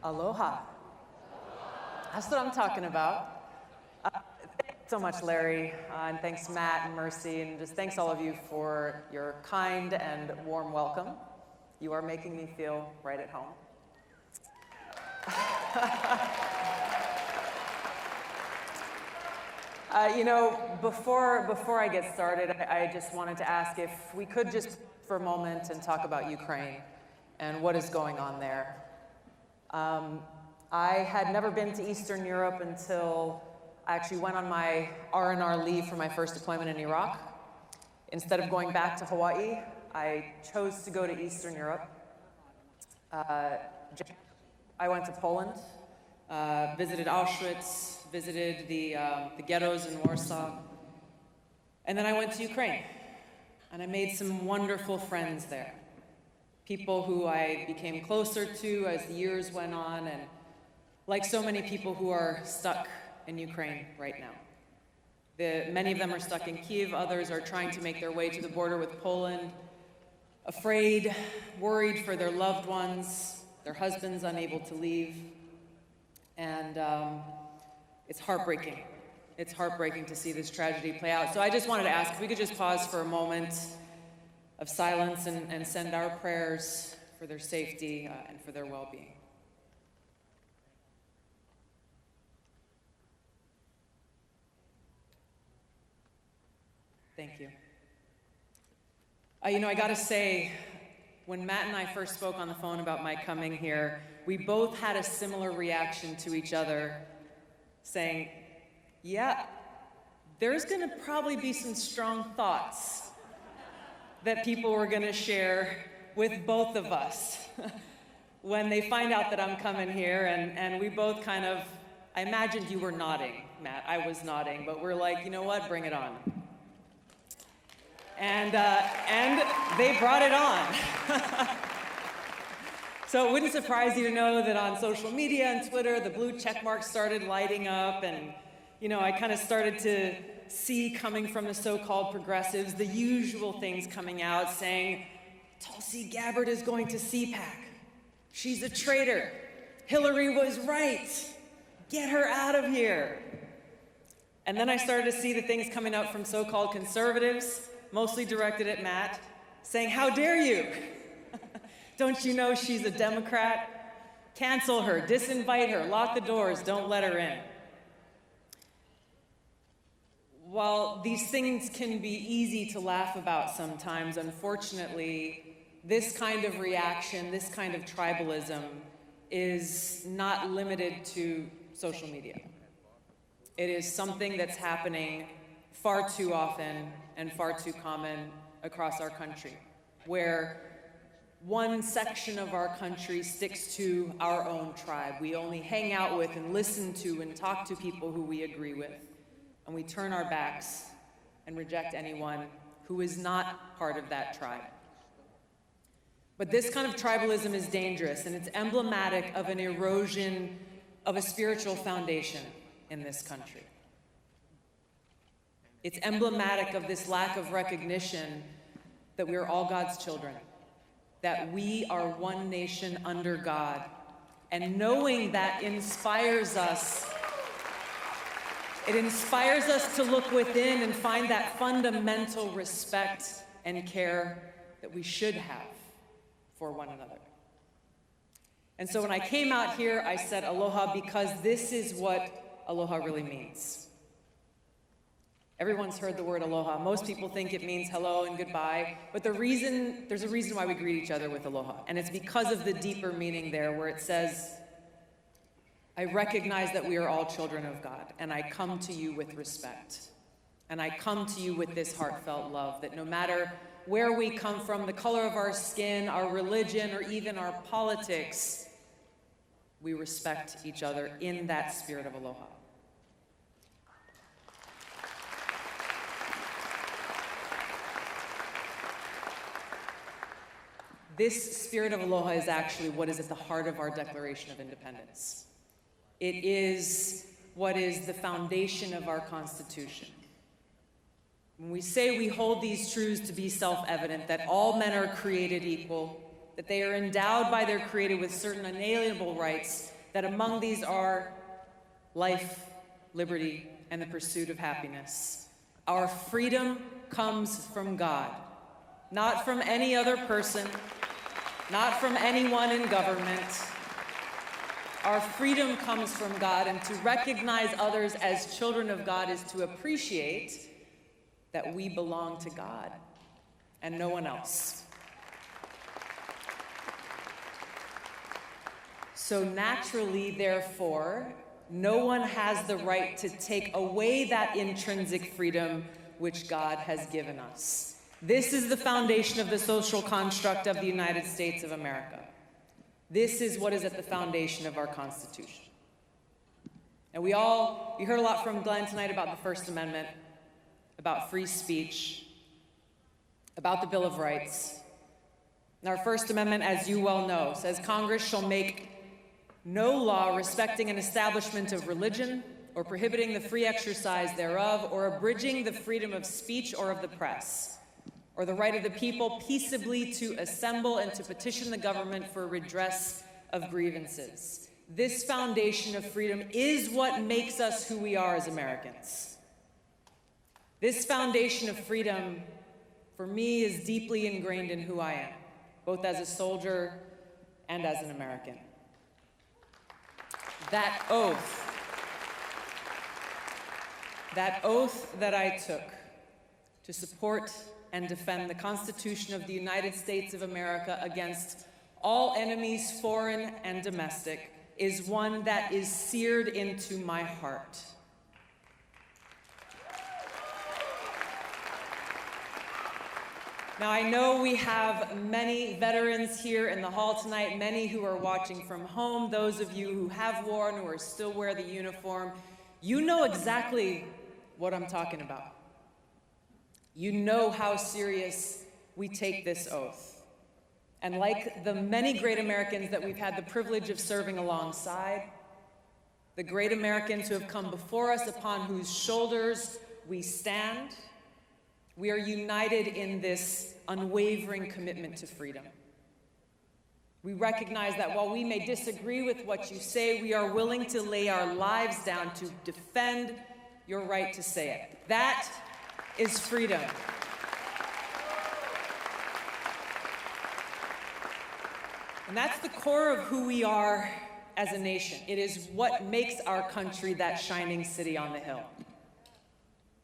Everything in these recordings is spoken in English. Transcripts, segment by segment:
Aloha. That's what I'm talking about. Thanks so much, Larry, and thanks Matt and Mercy, and just thanks all of you for your kind and warm welcome. You are making me feel right at home. Before I get started, I just wanted to ask if we could just for a moment and talk about Ukraine and what is going on there. I had never been to Eastern Europe until I actually went on my R&R leave for my first deployment in Iraq. Instead of going back to Hawaii, I chose to go to Eastern Europe. I went to Poland, visited Auschwitz, visited the ghettos in Warsaw, and then I went to Ukraine, and I made some wonderful friends there. People who I became closer to as the years went on, and like so many people who are stuck in Ukraine right now. Many of them are stuck in Kyiv, others are trying to make their way to the border with Poland, afraid, worried for their loved ones, their husbands unable to leave, and it's heartbreaking. It's heartbreaking to see this tragedy play out. So I just wanted to ask if we could just pause for a moment of silence and send our prayers for their safety and for their well-being. Thank you. I gotta say, when Matt and I first spoke on the phone about my coming here, we both had a similar reaction to each other, saying, yeah, there's gonna probably be some strong thoughts that people were gonna share with both of us when they find out that I'm coming here, and we both kind of, I imagined you were nodding, Matt, I was nodding, but we're like, you know what, bring it on. And they brought it on. So it wouldn't surprise you to know that on social media and Twitter, the blue check marks started lighting up, and I kind of started to see coming from the so-called progressives, the usual things coming out saying, Tulsi Gabbard is going to CPAC. She's a traitor. Hillary was right. Get her out of here. And then I started to see the things coming out from so-called conservatives, mostly directed at Matt, saying, how dare you? Don't you know she's a Democrat? Cancel her, disinvite her, lock the doors, don't let her in. While these things can be easy to laugh about sometimes, unfortunately, this kind of reaction, this kind of tribalism is not limited to social media. It is something that's happening far too often and far too common across our country, where one section of our country sticks to our own tribe. We only hang out with and listen to and talk to people who we agree with, and we turn our backs and reject anyone who is not part of that tribe. But this kind of tribalism is dangerous, and it's emblematic of an erosion of a spiritual foundation in this country. It's emblematic of this lack of recognition that we are all God's children, that we are one nation under God, and knowing that inspires us. It inspires us to look within and find that fundamental respect and care that we should have for one another. And so when I came out here, I said aloha because this is what aloha really means. Everyone's heard the word aloha. Most people think it means hello and goodbye, but there's a reason why we greet each other with aloha, and it's because of the deeper meaning there where it says, I recognize that we are all children of God, and I come to you with respect, and I come to you with this heartfelt love, that no matter where we come from, the color of our skin, our religion, or even our politics, we respect each other in that spirit of aloha. This spirit of aloha is actually what is at the heart of our Declaration of Independence. It is what is the foundation of our Constitution. When we say we hold these truths to be self-evident, that all men are created equal, that they are endowed by their Creator with certain unalienable rights, that among these are life, liberty, and the pursuit of happiness. Our freedom comes from God, not from any other person, not from anyone in government. Our freedom comes from God, and to recognize others as children of God is to appreciate that we belong to God and no one else. So naturally, therefore, no one has the right to take away that intrinsic freedom which God has given us. This is the foundation of the social construct of the United States of America. This is what is at the foundation of our Constitution. And we heard a lot from Glenn tonight about the First Amendment, about free speech, about the Bill of Rights. And our First Amendment, as you well know, says Congress shall make no law respecting an establishment of religion or prohibiting the free exercise thereof or abridging the freedom of speech or of the press or the right of the people peaceably to assemble and to petition the government for redress of grievances. This foundation of freedom is what makes us who we are as Americans. This foundation of freedom, for me, is deeply ingrained in who I am, both as a soldier and as an American. That oath that I took to support and defend the Constitution of the United States of America against all enemies, foreign and domestic, is one that is seared into my heart. Now, I know we have many veterans here in the hall tonight, many who are watching from home, those of you who have worn or still wear the uniform. You know exactly what I'm talking about. You know how serious we take this oath. And like the many great Americans that we've had the privilege of serving alongside, the great Americans who have come before us, upon whose shoulders we stand, we are united in this unwavering commitment to freedom. We recognize that while we may disagree with what you say, we are willing to lay our lives down to defend your right to say it. That is freedom. And that's the core of who we are as a nation. It is what makes our country that shining city on the hill.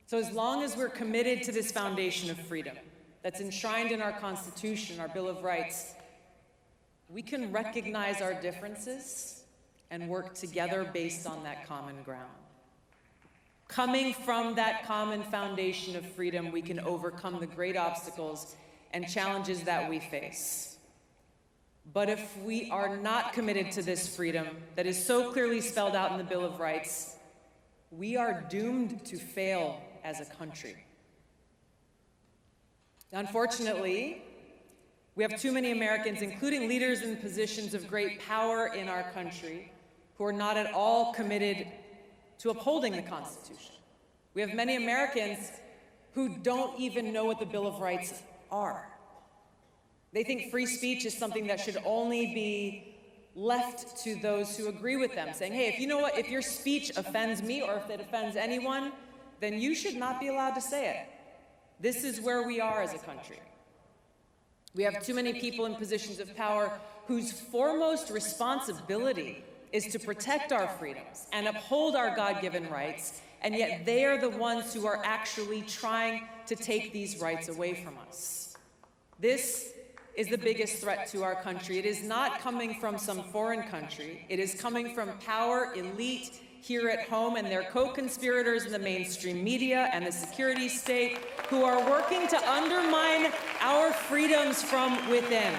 So as long as we're committed to this foundation of freedom that's enshrined in our Constitution, our Bill of Rights, we can recognize our differences and work together based on that common ground. Coming from that common foundation of freedom, we can overcome the great obstacles and challenges that we face. But if we are not committed to this freedom that is so clearly spelled out in the Bill of Rights, we are doomed to fail as a country. Unfortunately, we have too many Americans, including leaders in positions of great power in our country, who are not at all committed to upholding the Constitution. We have many Americans who don't even know what the Bill of Rights are. They think free speech is something that should only be left to those who agree with them, saying, hey, if you know what, if your speech offends me or if it offends anyone, then you should not be allowed to say it. This is where we are as a country. We have too many people in positions of power whose foremost responsibility is to protect our freedoms and uphold our God-given rights, and yet they are the ones who are actually trying to take these rights away from us. This is the biggest threat to our country. It is not coming from some foreign country. It is coming from power elite here at home and their co-conspirators in the mainstream media and the security state who are working to undermine our freedoms from within.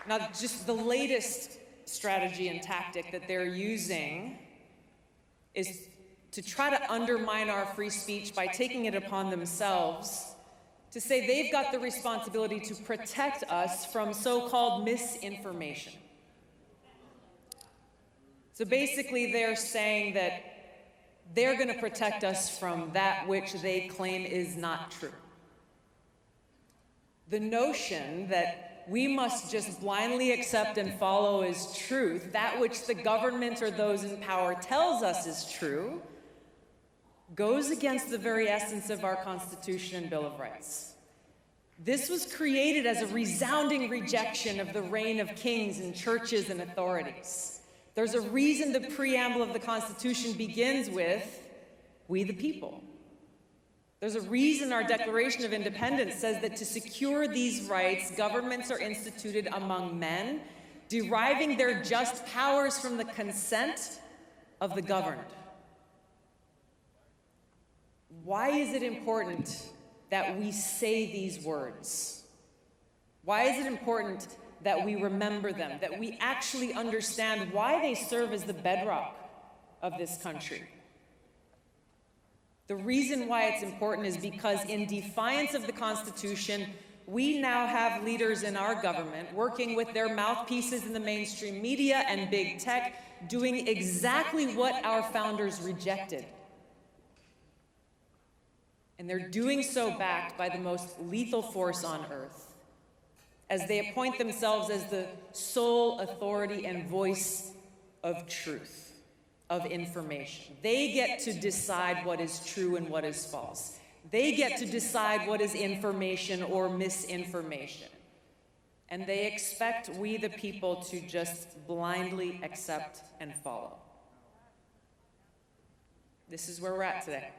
Now, just the latest strategy and tactic that they're using is to try to undermine our free speech by taking it upon themselves to say they've got the responsibility to protect us from so-called misinformation. So basically, they're saying that they're going to protect us from that which they claim is not true. The notion that we must just blindly accept and follow as truth that which the government or those in power tells us is true, goes against the very essence of our Constitution and Bill of Rights. This was created as a resounding rejection of the reign of kings and churches and authorities. There's a reason the preamble of the Constitution begins with, "We the people." There's a reason our Declaration of Independence says that to secure these rights, governments are instituted among men, deriving their just powers from the consent of the governed. Why is it important that we say these words? Why is it important that we remember them, that we actually understand why they serve as the bedrock of this country? The reason why it's important is because in defiance of the Constitution, we now have leaders in our government working with their mouthpieces in the mainstream media and big tech, doing exactly what our founders rejected. And they're doing so backed by the most lethal force on earth, as they appoint themselves as the sole authority and voice of truth, of information. They get to decide what is true and what is false. They get to decide what is information or misinformation. And they expect we, the people, to just blindly accept and follow. This is where we're at today.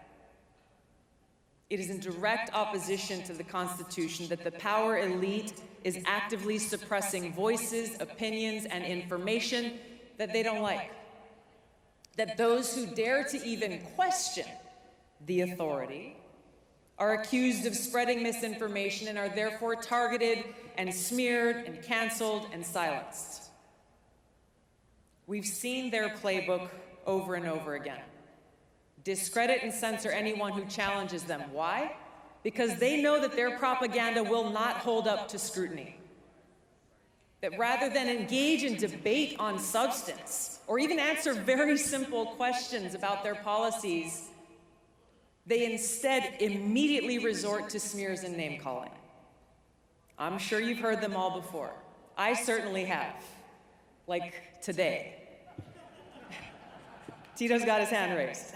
It is in direct opposition to the Constitution that the power elite is actively suppressing voices, opinions, and information that they don't like. That those who dare to even question the authority are accused of spreading misinformation and are therefore targeted and smeared and canceled and silenced. We've seen their playbook over and over again. Discredit and censor anyone who challenges them. Why? Because they know that their propaganda will not hold up to scrutiny. That rather than engage in debate on substance, or even answer very simple questions about their policies, they instead immediately resort to smears and name-calling. I'm sure you've heard them all before. I certainly have. Like today. Tito's got his hand raised.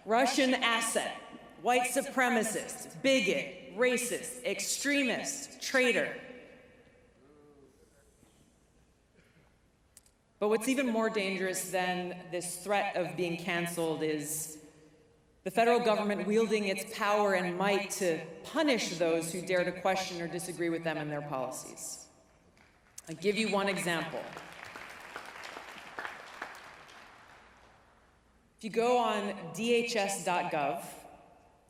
Russian asset, white supremacist, bigot, racist, extremist, traitor. But what's even more dangerous than this threat of being canceled is the federal government wielding its power and might to punish those who dare to question or disagree with them and their policies. I'll give you one example. If you go on dhs.gov,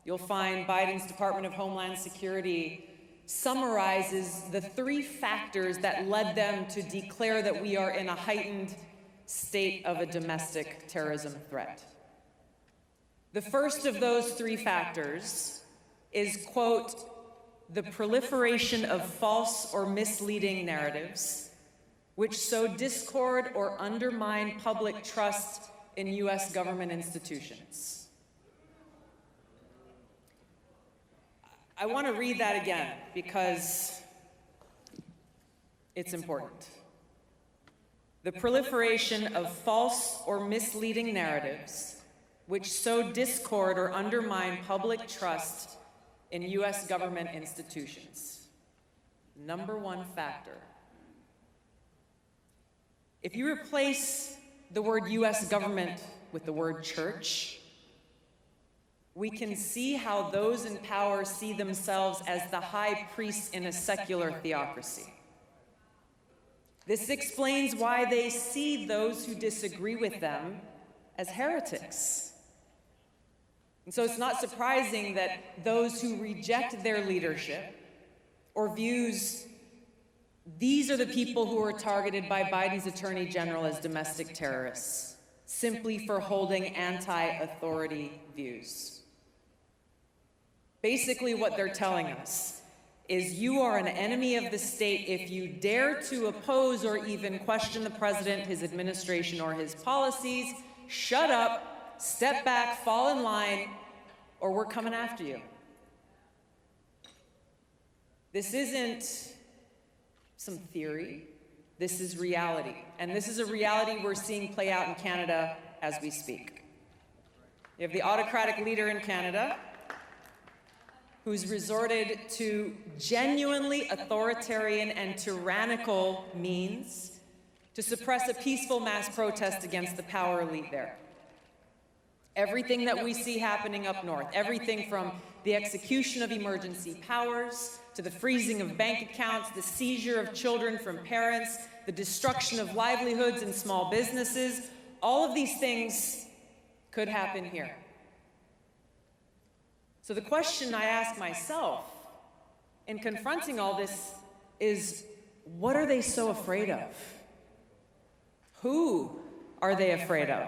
you'll find Biden's Department of Homeland Security summarizes the 3 factors that led them to declare that we are in a heightened state of a domestic terrorism threat. The first of those 3 factors is, quote, the proliferation of false or misleading narratives, which sow discord or undermine public trust in U.S. government institutions. I want to read that again because it's important. The proliferation of false or misleading narratives which sow discord or undermine public trust in U.S. government institutions. Number 1 factor. If you replace the word U.S. government with the word church, we can see how those in power see themselves as the high priests in a secular theocracy. This explains why they see those who disagree with them as heretics. And so it's not surprising that those who reject their leadership or views, these are the people who are targeted by Biden's Attorney General as domestic terrorists, simply for holding anti-authority views. Basically, what they're telling us is you are an enemy of the state if you dare to oppose or even question the president, his administration, or his policies. Shut up, step back, fall in line, or we're coming after you. This isn't some theory. This is reality. And this is a reality we're seeing play out in Canada as we speak. You have the autocratic leader in Canada who's resorted to genuinely authoritarian and tyrannical means to suppress a peaceful mass protest against the power elite there. Everything that we see happening up north, everything from the execution of emergency powers, to the freezing of bank accounts, the seizure of children from parents, the destruction of livelihoods and small businesses, all of these things could happen here. So the question I ask myself in confronting all this is, what are they so afraid of? Who are they afraid of?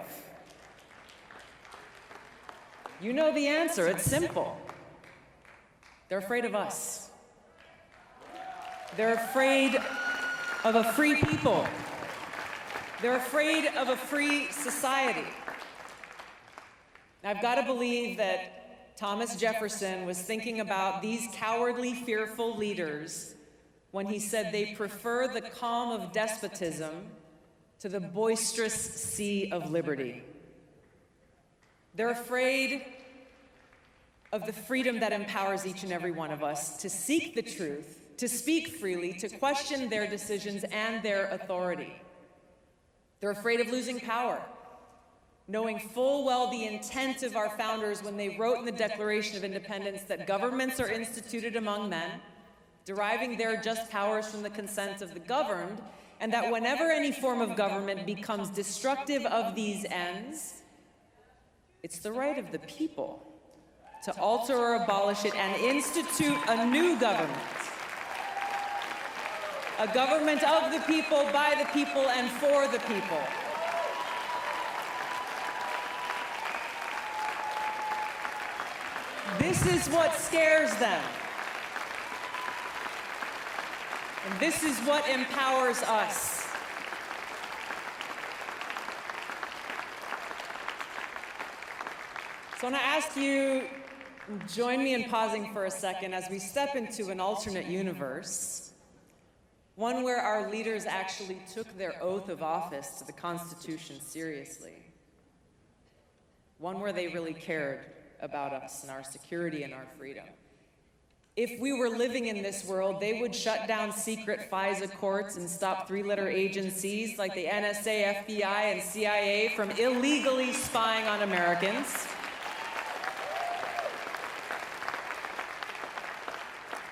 You know the answer, it's simple. They're afraid of us. They're afraid of a free people. They're afraid of a free society. I've got to believe that Thomas Jefferson was thinking about these cowardly, fearful leaders when he said they prefer the calm of despotism to the boisterous sea of liberty. They're afraid of the freedom that empowers each and every one of us to seek the truth, to speak freely, to question their decisions and their authority. They're afraid of losing power, knowing full well the intent of our founders when they wrote in the Declaration of Independence that governments are instituted among men, deriving their just powers from the consent of the governed, and that whenever any form of government becomes destructive of these ends, it's the right of the people to alter or abolish it and institute a new government. A government of the people, by the people, and for the people. This is what scares them. And this is what empowers us. So I want to ask you, join me in pausing for a second as we step into an alternate universe, one where our leaders actually took their oath of office to the Constitution seriously, one where they really cared about us and our security and our freedom. If we were living in this world, they would shut down secret FISA courts and stop three-letter agencies like the NSA, FBI, and CIA from illegally spying on Americans.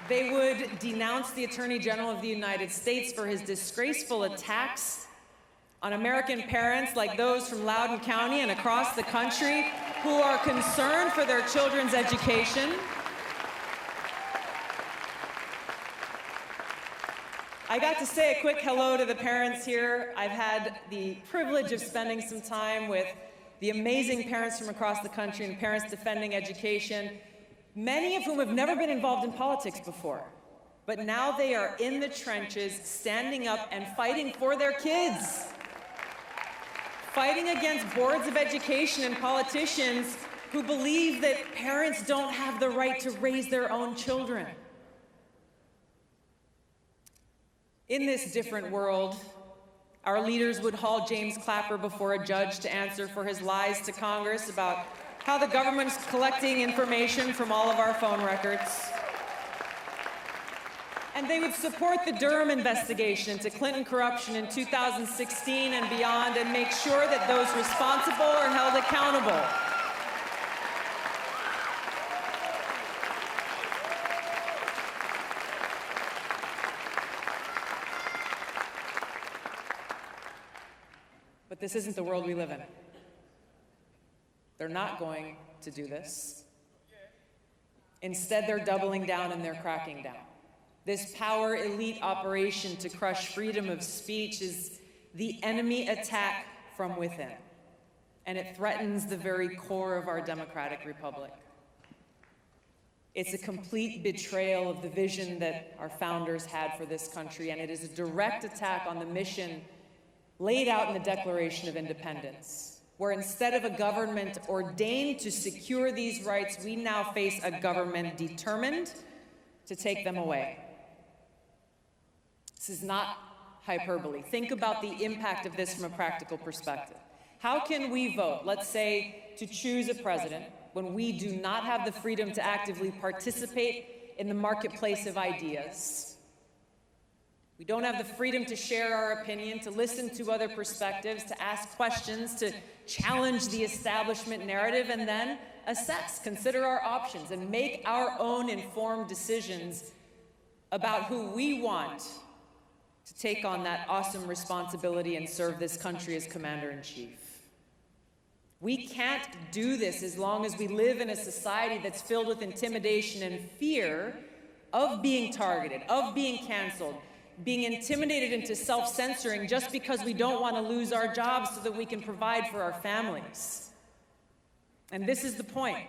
They would denounce the Attorney General of the United States for his disgraceful attacks on American parents like those from Loudoun County and across the country who are concerned for their children's education. I got to say a quick hello to the parents here. I've had the privilege of spending some time with the amazing parents from across the country and parents defending education, many of whom have never been involved in politics before. But now they are in the trenches, standing up and fighting for their kids. Fighting against boards of education and politicians who believe that parents don't have the right to raise their own children. In this different world, our leaders would haul James Clapper before a judge to answer for his lies to Congress about how the government's collecting information from all of our phone records. And they would support the Durham investigation into Clinton corruption in 2016 and beyond and make sure that those responsible are held accountable. But this isn't the world we live in. They're not going to do this. Instead, they're doubling down and they're cracking down. This power elite operation to crush freedom of speech is the enemy attack from within, and it threatens the very core of our democratic republic. It's a complete betrayal of the vision that our founders had for this country, and it is a direct attack on the mission laid out in the Declaration of Independence, where instead of a government ordained to secure these rights, we now face a government determined to take them away. This is not hyperbole. Think about the impact of this from a practical perspective. How can we vote, let's say, to choose a president when we do not have the freedom to actively participate in the marketplace of ideas? We don't have the freedom to share our opinion, to listen to other perspectives, to ask questions, to challenge the establishment narrative, and then assess, consider our options, and make our own informed decisions about who we want to take on that awesome responsibility and serve this country as commander-in-chief. We can't do this as long as we live in a society that's filled with intimidation and fear of being targeted, of being canceled, being intimidated into self-censoring just because we don't want to lose our jobs so that we can provide for our families. And this is the point.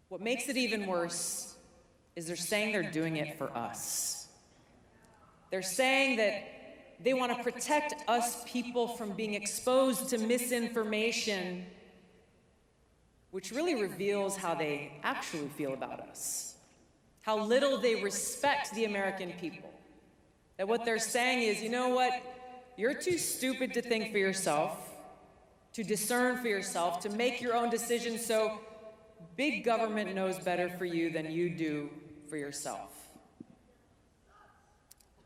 What makes it even worse is they're saying they're doing it for us. They're saying that they want to protect us people from being exposed to misinformation, which really reveals how they actually feel about us, how little they respect the American people. That what they're saying is, you know what, you're too stupid to think for yourself, to discern for yourself, to make your own decisions, so big government knows better for you than you do for yourself.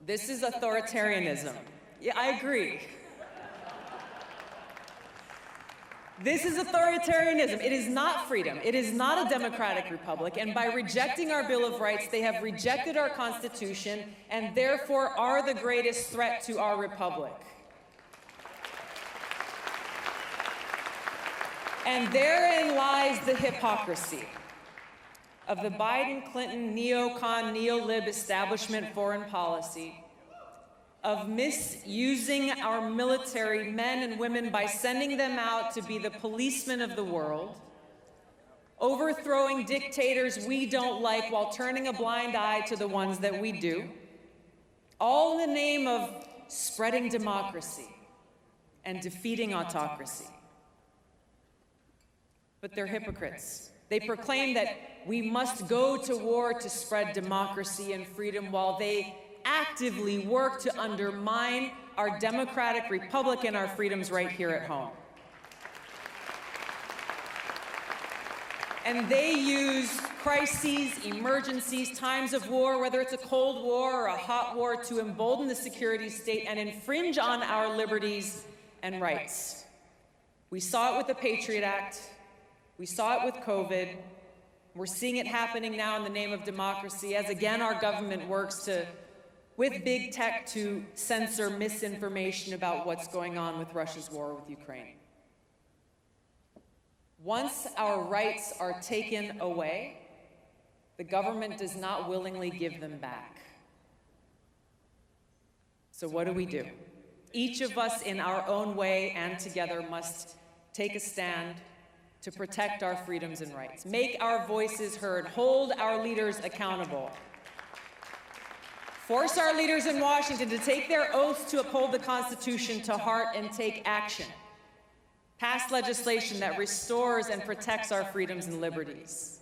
This is authoritarianism. Yeah, I agree. This is authoritarianism. It is not freedom. It is not a democratic republic. And by rejecting our Bill of Rights, they have rejected our Constitution and therefore are the greatest threat to our republic. And therein lies the hypocrisy of the Biden-Clinton neocon, neo-lib establishment foreign policy, of misusing our military men and women by sending them out to be the policemen of the world, overthrowing dictators we don't like while turning a blind eye to the ones that we do, all in the name of spreading democracy and defeating autocracy. But they're hypocrites. They proclaim that we must go to war to spread democracy and freedom while they actively work to undermine our democratic republic and our freedoms right here at home. And they use crises, emergencies, times of war, whether it's a Cold War or a hot war, to embolden the security state and infringe on our liberties and rights. We saw it with the Patriot Act. We saw it with COVID. We're seeing it happening now in the name of democracy as, again, our government works with big tech to censor misinformation about what's going on with Russia's war with Ukraine. Once our rights are taken away, the government does not willingly give them back. So what do? Each of us in our own way and together must take a stand to protect our freedoms and rights, make our voices heard, hold our leaders accountable, force our leaders in Washington to take their oaths to uphold the Constitution to heart and take action, pass legislation that restores and protects our freedoms and liberties.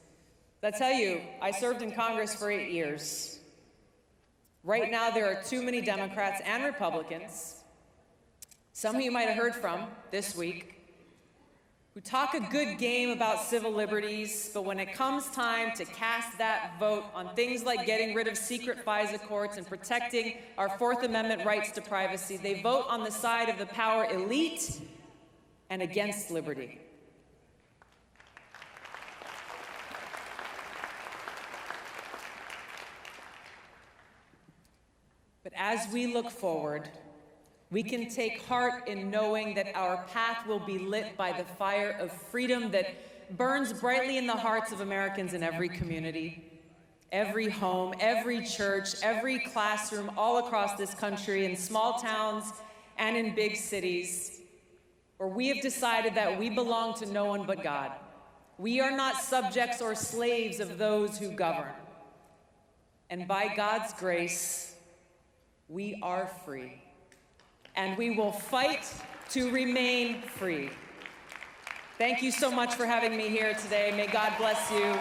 I tell you, I served in Congress for 8 years. Right now, there are too many Democrats and Republicans, some who you might have heard from this week, who talk a good game about civil liberties, but when it comes time to cast that vote on things like getting rid of secret FISA courts and protecting our Fourth Amendment rights to privacy, they vote on the side of the power elite and against liberty. But as we look forward, we can take heart in knowing that our path will be lit by the fire of freedom that burns brightly in the hearts of Americans in every community, every home, every church, every classroom all across this country, in small towns and in big cities, where we have decided that we belong to no one but God. We are not subjects or slaves of those who govern. And by God's grace, we are free. And we will fight to remain free. Thank you so much for having me here today. May God bless you.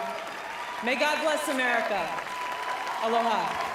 May God bless America. Aloha.